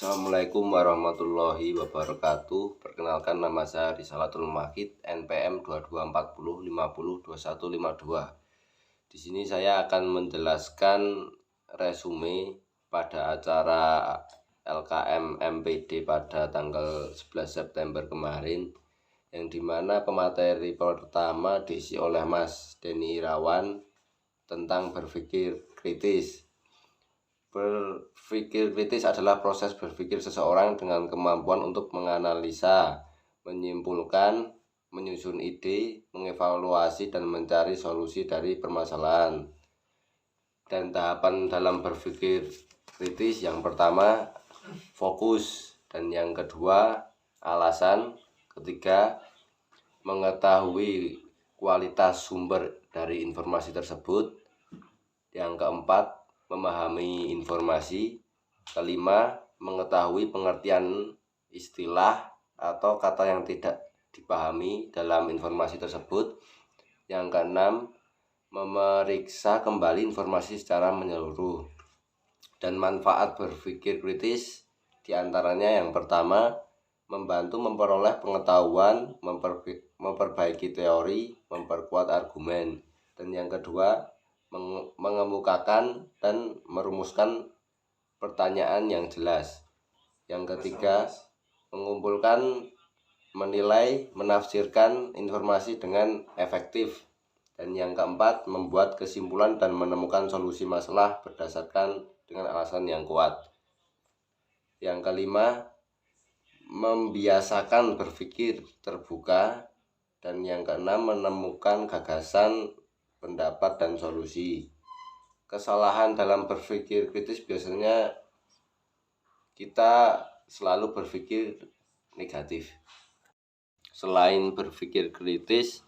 Assalamualaikum warahmatullahi wabarakatuh. Perkenalkan, nama saya Risalatul Mahid, NPM 2240502152. Di sini saya akan menjelaskan resume pada acara LKM MPD pada tanggal 11 September kemarin, yang dimana pemateri pertama diisi oleh Mas Denny Irawan tentang berpikir kritis. Berpikir kritis adalah proses berpikir seseorang dengan kemampuan untuk menganalisa, menyimpulkan, menyusun ide, mengevaluasi, dan mencari solusi dari permasalahan. Dan tahapan dalam berpikir kritis yang pertama fokus, dan yang kedua alasan, ketiga mengetahui kualitas sumber dari informasi tersebut, yang keempat memahami informasi, kelima mengetahui pengertian istilah atau kata yang tidak dipahami dalam informasi tersebut, yang keenam memeriksa kembali informasi secara menyeluruh. Dan manfaat berpikir kritis diantaranya yang pertama, membantu memperoleh pengetahuan, memperbaiki teori, memperkuat argumen. Dan yang kedua, mengemukakan dan merumuskan pertanyaan yang jelas. Yang ketiga, mengumpulkan, menilai, menafsirkan informasi dengan efektif. Dan yang keempat, membuat kesimpulan dan menemukan solusi masalah berdasarkan dengan alasan yang kuat. Yang kelima, membiasakan berpikir terbuka. Dan yang keenam, menemukan gagasan, pendapat, dan solusi. Kesalahan dalam berpikir kritis biasanya kita selalu berpikir negatif. Selain berpikir kritis,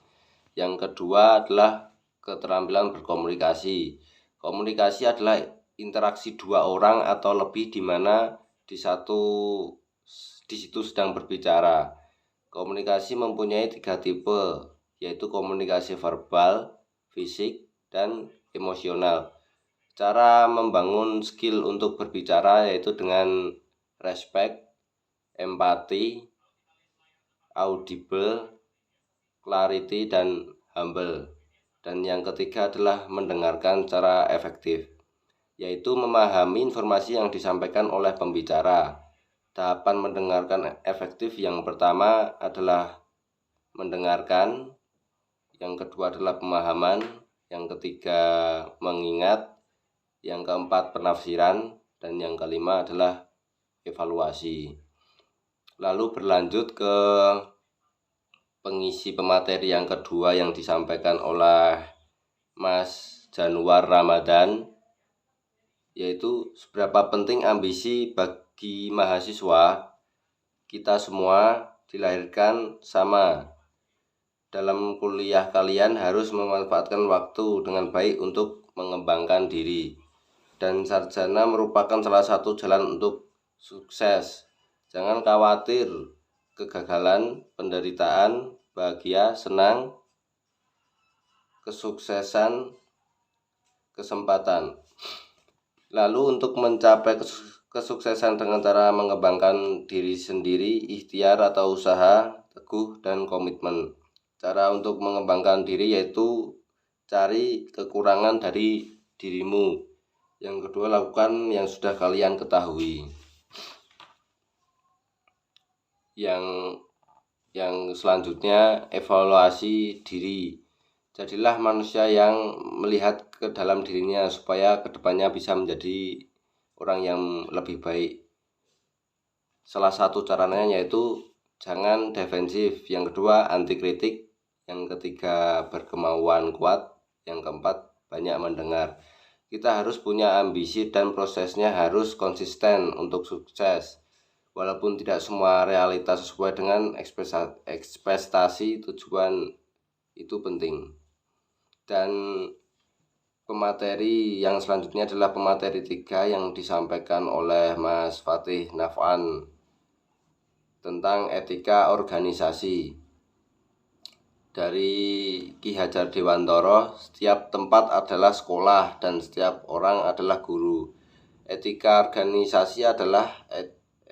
yang kedua adalah keterampilan berkomunikasi. Komunikasi adalah interaksi dua orang atau lebih di mana di situ sedang berbicara. Komunikasi mempunyai 3 tipe, yaitu komunikasi verbal, fisik, dan emosional. Cara membangun skill untuk berbicara yaitu dengan respect, empati, audible, clarity, dan humble. Dan yang ketiga adalah mendengarkan secara efektif, yaitu memahami informasi yang disampaikan oleh pembicara. Tahapan mendengarkan efektif yang pertama adalah mendengarkan, yang kedua adalah pemahaman, yang ketiga mengingat, yang keempat penafsiran, dan yang kelima adalah evaluasi. Lalu berlanjut ke pengisi pemateri yang kedua yang disampaikan oleh Mas Januar Ramadan, yaitu seberapa penting ambisi bagi mahasiswa. Kita semua dilahirkan sama. Dalam kuliah kalian harus memanfaatkan waktu dengan baik untuk mengembangkan diri. Dan sarjana merupakan salah satu jalan untuk sukses. Jangan khawatir kegagalan, penderitaan, bahagia, senang, kesuksesan, kesempatan. Lalu untuk mencapai kesuksesan dengan cara mengembangkan diri sendiri, ikhtiar atau usaha, teguh, dan komitmen. Cara untuk mengembangkan diri yaitu cari kekurangan dari dirimu. Yang kedua, lakukan yang sudah kalian ketahui. Yang selanjutnya, evaluasi diri. Jadilah manusia yang melihat ke dalam dirinya supaya kedepannya bisa menjadi orang yang lebih baik. Salah satu caranya yaitu jangan defensif. Yang kedua, anti kritik. Yang ketiga, berkemauan kuat. Yang keempat, banyak mendengar. Kita harus punya ambisi dan prosesnya harus konsisten untuk sukses. Walaupun tidak semua realitas sesuai dengan ekspektasi, tujuan itu penting. Dan pemateri yang selanjutnya adalah pemateri 3 yang disampaikan oleh Mas Fatih Nafan tentang etika organisasi. Dari Ki Hajar Dewantoro, setiap tempat adalah sekolah dan setiap orang adalah guru. Etika organisasi adalah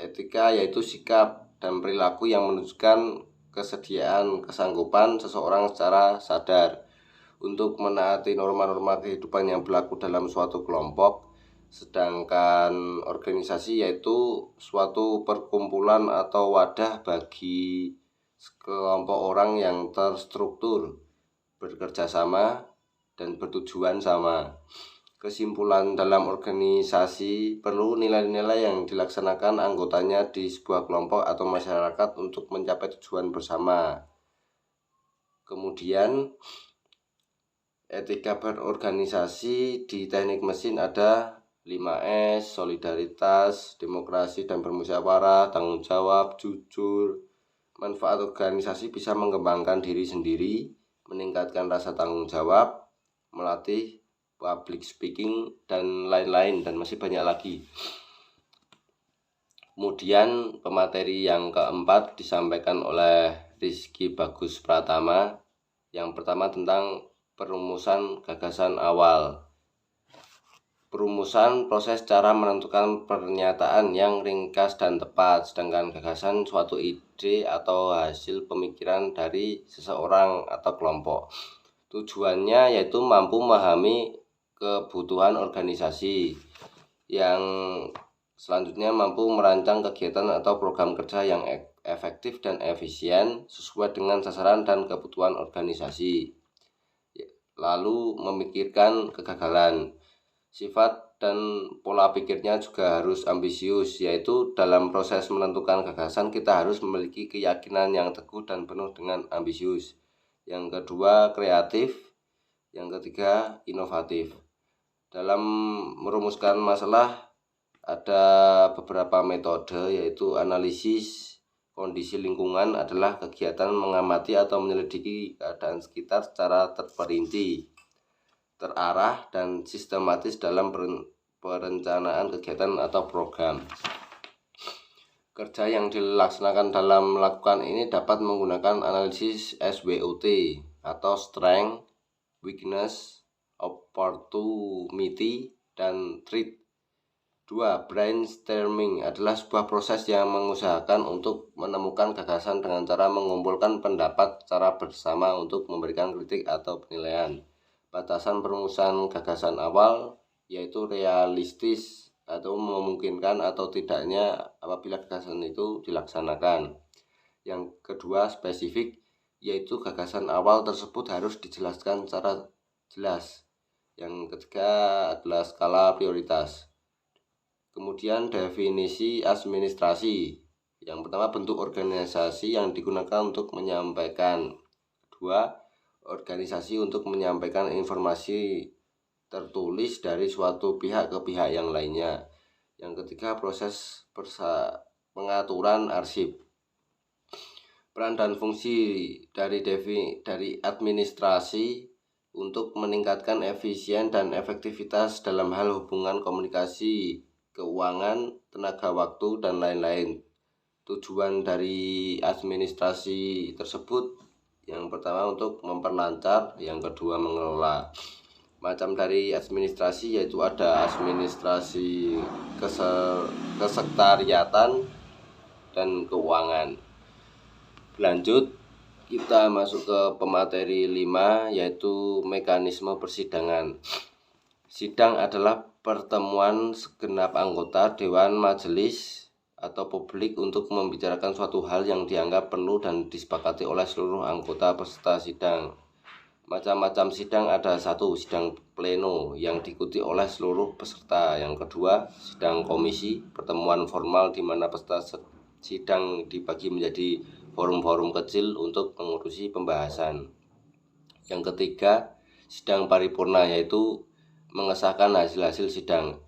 Etika yaitu sikap dan perilaku yang menunjukkan kesediaan, kesanggupan seseorang secara sadar untuk menaati norma-norma kehidupan yang berlaku dalam suatu kelompok. Sedangkan organisasi yaitu suatu perkumpulan atau wadah bagi kelompok orang yang terstruktur, bekerja sama, dan bertujuan sama. Kesimpulan dalam organisasi, perlu nilai-nilai yang dilaksanakan anggotanya di sebuah kelompok atau masyarakat untuk mencapai tujuan bersama. Kemudian etika berorganisasi di teknik mesin ada 5S, solidaritas, demokrasi dan bermusyawarah, tanggung jawab, jujur. Manfaat organisasi bisa mengembangkan diri sendiri, meningkatkan rasa tanggung jawab, melatih public speaking, dan lain-lain, dan masih banyak lagi. Kemudian pemateri yang keempat disampaikan oleh Rizky Bagus Pratama. Yang pertama tentang perumusan gagasan awal. Perumusan proses cara menentukan pernyataan yang ringkas dan tepat, sedangkan gagasan suatu ide atau hasil pemikiran dari seseorang atau kelompok. Tujuannya yaitu mampu memahami kebutuhan organisasi. Yang selanjutnya mampu merancang kegiatan atau program kerja yang efektif dan efisien sesuai dengan sasaran dan kebutuhan organisasi. Lalu memikirkan kegagalan. Sifat dan pola pikirnya juga harus ambisius, yaitu dalam proses menentukan gagasan kita harus memiliki keyakinan yang teguh dan penuh dengan ambisius. Yang kedua, kreatif. Yang ketiga, inovatif. Dalam merumuskan masalah ada beberapa metode, yaitu analisis kondisi lingkungan adalah kegiatan mengamati atau menyelidiki keadaan sekitar secara terperinci, terarah, dan sistematis dalam perencanaan kegiatan atau program. Kerja yang dilaksanakan dalam melakukan ini dapat menggunakan analisis SWOT atau Strength, Weakness, Opportunity, dan Threat. 2. Brainstorming adalah sebuah proses yang mengusahakan untuk menemukan gagasan dengan cara mengumpulkan pendapat secara bersama untuk memberikan kritik atau penilaian. Batasan perumusan gagasan awal yaitu realistis atau memungkinkan atau tidaknya apabila gagasan itu dilaksanakan. Yang kedua, spesifik, yaitu gagasan awal tersebut harus dijelaskan secara jelas. Yang ketiga adalah skala prioritas. Kemudian definisi administrasi. Yang pertama, bentuk organisasi yang digunakan untuk menyampaikan. Kedua, organisasi untuk menyampaikan informasi tertulis dari suatu pihak ke pihak yang lainnya. Yang ketiga, proses pengaturan arsip. Peran dan fungsi dari administrasi untuk meningkatkan efisien dan efektivitas dalam hal hubungan komunikasi, keuangan, tenaga waktu, dan lain-lain. Tujuan dari administrasi tersebut yang pertama untuk memperlancar, yang kedua mengelola. Macam dari administrasi yaitu ada administrasi kesekretariatan dan keuangan. Lanjut, kita masuk ke pemateri 5 yaitu mekanisme persidangan. Sidang adalah pertemuan segenap anggota dewan, majelis, atau publik untuk membicarakan suatu hal yang dianggap perlu dan disepakati oleh seluruh anggota peserta sidang. Macam-macam sidang ada: 1. Sidang pleno yang diikuti oleh seluruh peserta. Yang kedua, sidang komisi, pertemuan formal di mana peserta sidang dibagi menjadi forum-forum kecil untuk mengurusi pembahasan. Yang ketiga, sidang paripurna, yaitu mengesahkan hasil-hasil sidang.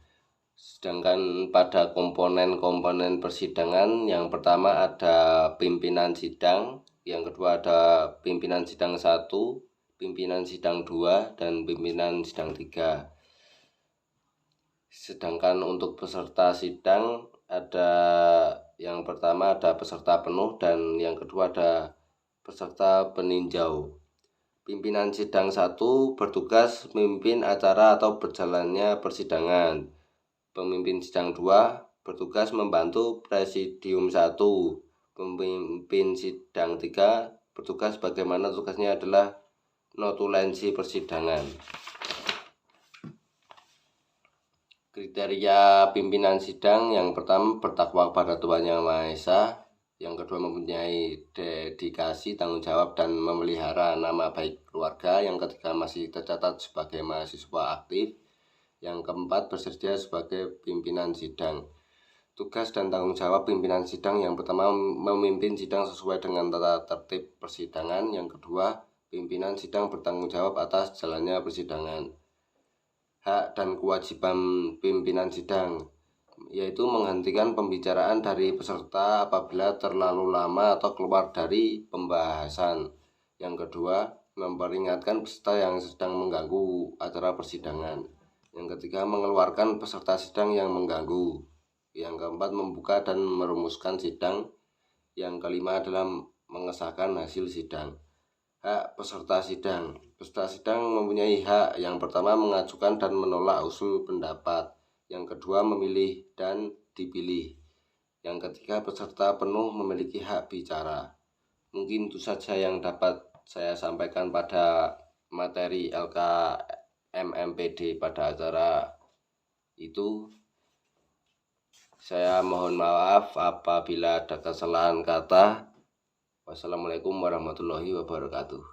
Sedangkan pada komponen-komponen persidangan, yang pertama ada pimpinan sidang, yang kedua ada pimpinan sidang 1, pimpinan sidang 2, dan pimpinan sidang 3. Sedangkan untuk peserta sidang ada yang pertama ada peserta penuh dan yang kedua ada peserta peninjau. Pimpinan sidang 1 bertugas memimpin acara atau berjalannya persidangan. Pemimpin sidang 2 bertugas membantu Presidium 1. Pemimpin sidang 3 bertugas bagaimana tugasnya adalah notulensi persidangan. Kriteria pimpinan sidang: yang pertama bertakwa kepada Tuhan Yang Maha Esa, yang kedua mempunyai dedikasi, tanggung jawab, dan memelihara nama baik keluarga, yang ketiga masih tercatat sebagai mahasiswa aktif, yang keempat bersedia sebagai pimpinan sidang. Tugas dan tanggung jawab pimpinan sidang: yang pertama memimpin sidang sesuai dengan tata tertib persidangan, yang kedua pimpinan sidang bertanggung jawab atas jalannya persidangan. Hak dan kewajiban pimpinan sidang, yaitu menghentikan pembicaraan dari peserta apabila terlalu lama atau keluar dari pembahasan. Yang kedua, memperingatkan peserta yang sedang mengganggu acara persidangan. Yang ketiga, mengeluarkan peserta sidang yang mengganggu. Yang keempat, membuka dan merumuskan sidang. Yang kelima adalah mengesahkan hasil sidang. Hak peserta sidang. Peserta sidang mempunyai hak: yang pertama mengajukan dan menolak usul pendapat, yang kedua memilih dan dipilih, yang ketiga peserta penuh memiliki hak bicara. Mungkin itu saja yang dapat saya sampaikan pada materi LKMMPD pada acara itu. Saya mohon maaf apabila ada kesalahan kata. Wassalamualaikum warahmatullahi wabarakatuh.